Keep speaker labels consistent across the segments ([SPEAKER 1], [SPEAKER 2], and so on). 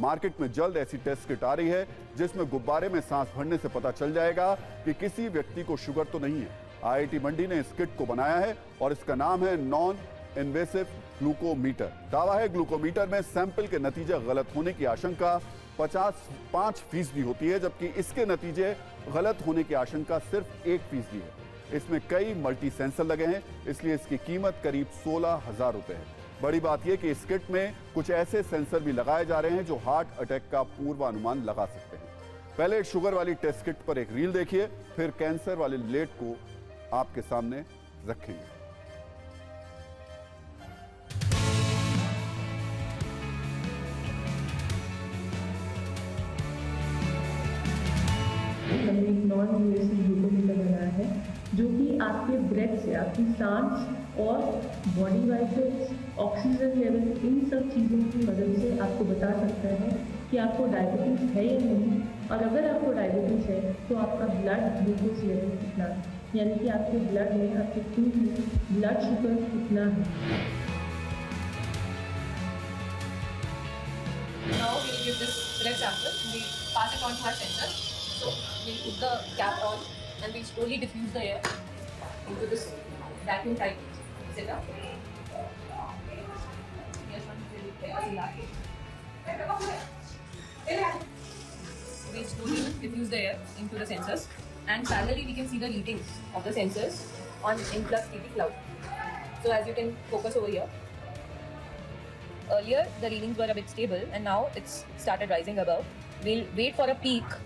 [SPEAKER 1] Market में जल्द ऐसी टेस्ट किट आ रही है जिसमें गुब्बारे में सांस भरने से पता चल जाएगा कि किसी व्यक्ति को शुगर तो नहीं है। आईआईटी मंडी ने इस किट को बनाया है और इसका नाम है नॉन इन्वेसिव ग्लूकोमीटर। दावा है ग्लूकोमीटर में सैंपल के नतीजे गलत होने की आशंका 55% होती है, जबकि इसके नतीजे गलत होने की आशंका सिर्फ 1% है। इसमें कई मल्टी सेंसर लगे हैं, इसलिए इसकी कीमत करीब 16,000 रुपए है। बड़ी बात यह कि इस किट में कुछ ऐसे सेंसर भी लगाए जा रहे हैं जो हार्ट अटैक का पूर्वानुमान लगा सकते हैं। पहले शुगर वाली टेस्ट किट पर एक रील देखिए, फिर कैंसर वाले लेट को आपके सामने रखेंगे।
[SPEAKER 2] हमने एक नॉन इन्वेसिव ग्लूकोमीटर बनाया है जो कि आपके ब्रेथ से आपकी सांस और बॉडी वाइटल्स, ऑक्सीजन लेवल, इन सब चीज़ों की मदद से आपको बता सकता है कि आपको डायबिटीज़ है या नहीं, और अगर आपको डायबिटीज़ है तो आपका ब्लड ग्लूकोज लेवल कितना है, यानी कि आपके ब्लड में, आपके खून में ब्लड शुगर कितना है।
[SPEAKER 3] Now we will give this red sample, we pass it on to our sensor. So we put the cap on and we slowly diffuse the air into this vacuum type setup. Here's one really famous lab. We slowly diffuse the air into the sensors, and parallelly we can see the readings of the sensors on influx TT cloud. So as you can focus over here. Earlier the readings were a bit stable and now it's started rising above. We'll wait for a peak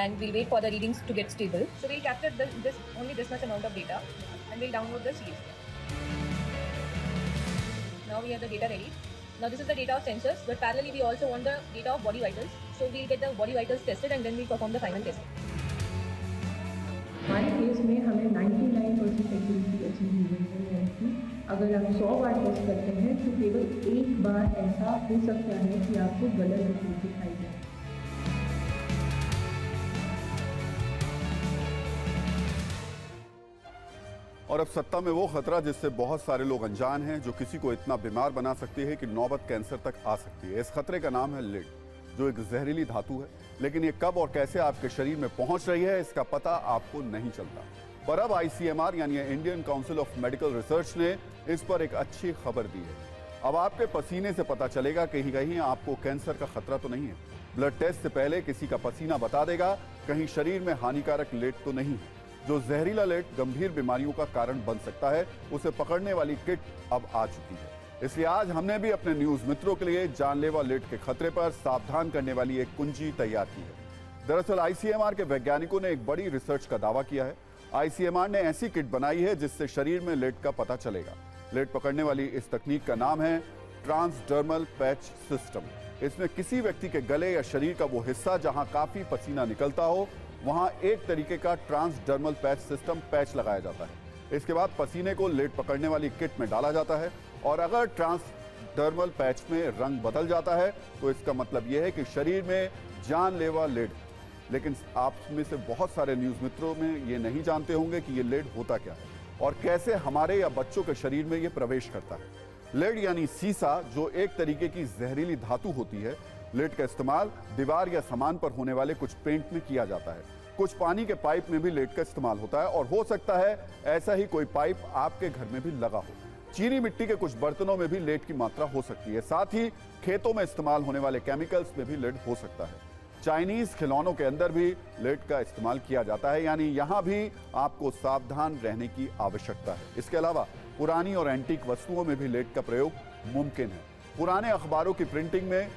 [SPEAKER 3] and we'll wait for the readings to get stable. So we'll capture only this much amount of data and we'll download the series. Now we have the data ready. Now this is the data of sensors, but parallelly we also want the data of body vitals. So we'll get the body vitals tested and then we'll perform the final testing.
[SPEAKER 2] हमारे case में हमें 99% accuracy achieve हुई है, यानी कि अगर आप 100 बार test करते हैं तो केवल एक बार ऐसा हो सकता है कि आपको गलत रिपोर्ट दिखाई जाए।
[SPEAKER 1] और अब सत्ता में वो खतरा जिससे बहुत सारे लोग अनजान हैं, जो किसी को इतना बीमार बना सकती है कि नौबत कैंसर तक आ सकती है। इस खतरे का नाम है लेड, जो एक जहरीली धातु है, लेकिन ये कब और कैसे आपके शरीर में पहुंच रही है इसका पता आपको नहीं चलता। पर अब आईसीएमआर यानी Indian council of medical research ने इस पर एक अच्छी खबर दी है। अब आपके पसीने से पता चलेगा कहीं कहीं आपको कैंसर का खतरा तो नहीं है। ब्लड टेस्ट से पहले किसी का पसीना बता देगा कहीं शरीर में हानिकारक लेड तो नहीं है। जो जहरीला लेड गंभीर बीमारियों का कारण बन सकता है, उसे पकड़ने वाली किट अब आ चुकी है। इसलिए आज हमने भी अपने न्यूज मित्रों के लिए जानलेवा लेड के खतरे पर सावधान करने वाली एक कुंजी तैयार की है। दरअसल आईसीएमआर के वैज्ञानिकों ने एक बड़ी रिसर्च का दावा किया है। आईसीएमआर ने ऐसी किट बनाई है जिससे शरीर में लेड का पता चलेगा। लेड पकड़ने वाली इस तकनीक का नाम है ट्रांसडर्मल पैच सिस्टम। इसमें किसी व्यक्ति के गले या शरीर का वो हिस्सा जहां काफी पसीना निकलता हो, वहां एक तरीके का ट्रांसडर्मल पैच सिस्टम पैच लगाया जाता है। इसके बाद पसीने को लेड पकड़ने वाली किट में डाला जाता है, और अगर ट्रांसडर्मल पैच में रंग बदल जाता है तो इसका मतलब यह है कि शरीर में जानलेवा लेड। लेकिन आप में से बहुत सारे न्यूज मित्रों में ये नहीं जानते होंगे कि ये लेड होता क्या है और कैसे हमारे या बच्चों के शरीर में ये प्रवेश करता है। लेड यानी सीसा, जो एक तरीके की जहरीली धातु होती है। लेड का इस्तेमाल दीवार या सामान पर होने वाले कुछ पेंट में किया जाता है। कुछ पानी के पाइप में भी लेड का इस्तेमाल होता है, और हो सकता है ऐसा ही कोई पाइप आपके घर में भी लगा हो। चीनी मिट्टी के कुछ बर्तनों में भी लेड की मात्रा हो सकती है। साथ ही खेतों में इस्तेमाल होने वाले केमिकल्स में भी लेड हो सकता है। चाइनीज खिलौनों के अंदर भी लेड का इस्तेमाल किया जाता है, यानी यहां भी आपको सावधान रहने की आवश्यकता है। इसके अलावा पुरानी और एंटीक वस्तुओं में भी लेड का प्रयोग मुमकिन है। पुराने अखबारों की प्रिंटिंग में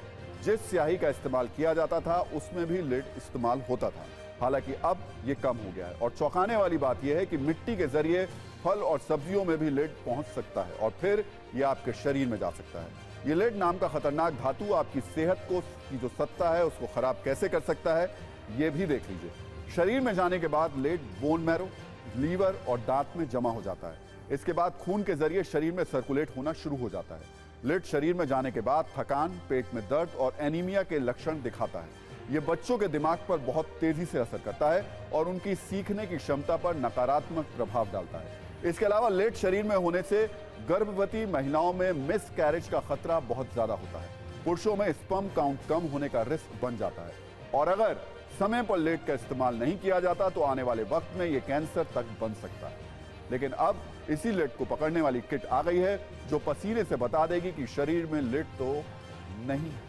[SPEAKER 1] जिस स्याही का इस्तेमाल किया जाता था उसमें भी लेड इस्तेमाल होता था, हालांकि अब ये कम हो गया है। और चौंकाने वाली बात यह है कि मिट्टी के जरिए फल और सब्जियों में भी लेड पहुंच सकता है और फिर ये आपके शरीर में जा सकता है। ये लेड नाम का खतरनाक धातु आपकी सेहत को की जो सत्ता है उसको खराब कैसे कर सकता है, ये भी देख लीजिए। शरीर में जाने के बाद लेड बोन मैरो, लीवर और दांत में जमा हो जाता है। इसके बाद खून के जरिए शरीर में सर्कुलेट होना शुरू हो जाता है। लेड शरीर में जाने के बाद थकान, पेट में दर्द और एनीमिया के लक्षण दिखाता है। ये बच्चों के दिमाग पर बहुत तेजी से असर करता है और उनकी सीखने की क्षमता पर नकारात्मक प्रभाव डालता है। इसके अलावा लेड शरीर में होने से गर्भवती महिलाओं में मिसकैरेज का खतरा बहुत ज्यादा होता है। पुरुषों में स्पर्म काउंट कम होने का रिस्क बन जाता है और अगर समय पर लेड का इस्तेमाल नहीं किया जाता तो आने वाले वक्त में यह कैंसर तक बन सकता है। लेकिन अब इसी लेड को पकड़ने वाली किट आ गई है जो पसीने से बता देगी कि शरीर में लेड तो नहीं है।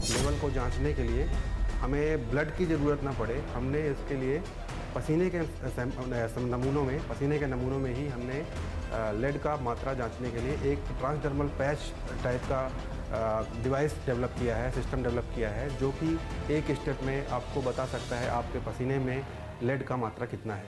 [SPEAKER 4] लेवल को जांचने के लिए हमें ब्लड की ज़रूरत ना पड़े, हमने इसके लिए पसीने के नमूनों में ही हमने लेड का मात्रा जांचने के लिए एक ट्रांसडर्मल पैच टाइप का डिवाइस डेवलप किया है, सिस्टम डेवलप किया है, जो कि एक स्टेप में आपको बता सकता है आपके पसीने में लेड का मात्रा कितना है।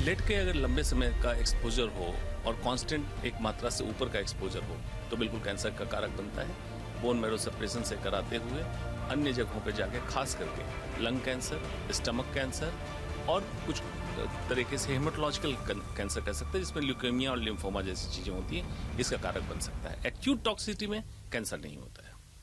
[SPEAKER 5] लेड के अगर लंबे समय का एक्सपोजर हो और कांस्टेंट एक मात्रा से ऊपर का एक्सपोजर हो तो बिल्कुल कैंसर का कारक बनता है। बोन मैरो सप्रेशन से कराते हुए अन्य जगहों पर जाके खास करके लंग कैंसर, स्टमक कैंसर और कुछ तरीके से हेमेटोलॉजिकल कैंसर कह सकते हैं जिसमें ल्यूकेमिया और लिम्फोमा जैसी चीजें होती हैं, इसका कारक बन सकता है। एक्यूट टॉक्सिसिटी में कैंसर नहीं होता है।